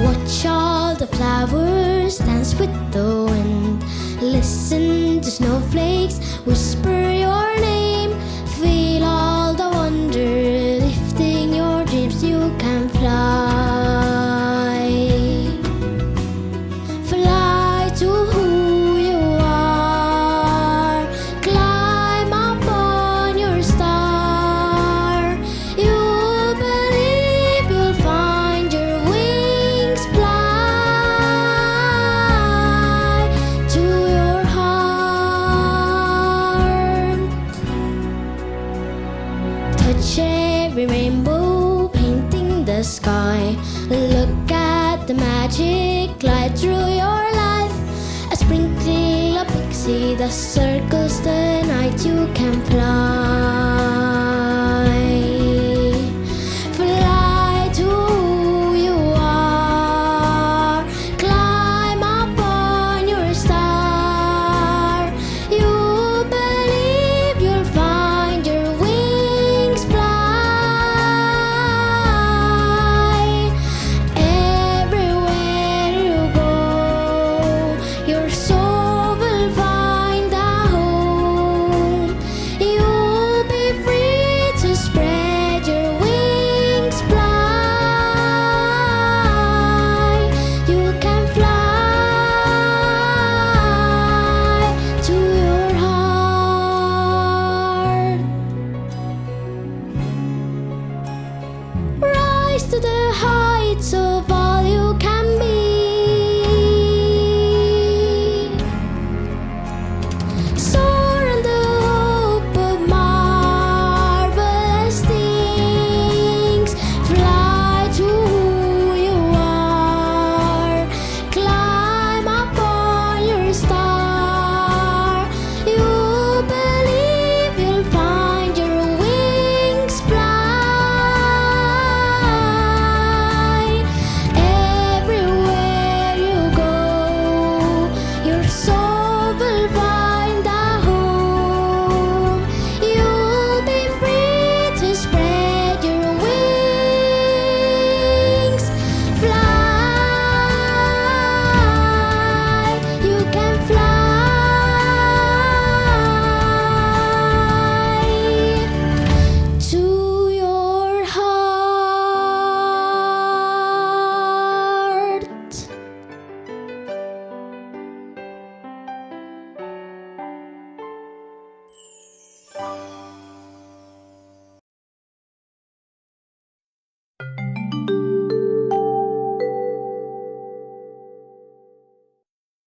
Watch all the flowers dance with the wind. Listen to snowflakes whisper your name. Feel all the wonder lifting your dreams. You can fly. Fly to who you are. Climb up on your star. You believe you'll find your wings. Fly to your heart. Touch every rainbow painting the sky. Look at the magic glide through your life. A sprinkle of pixie dust circles the night. You can fly.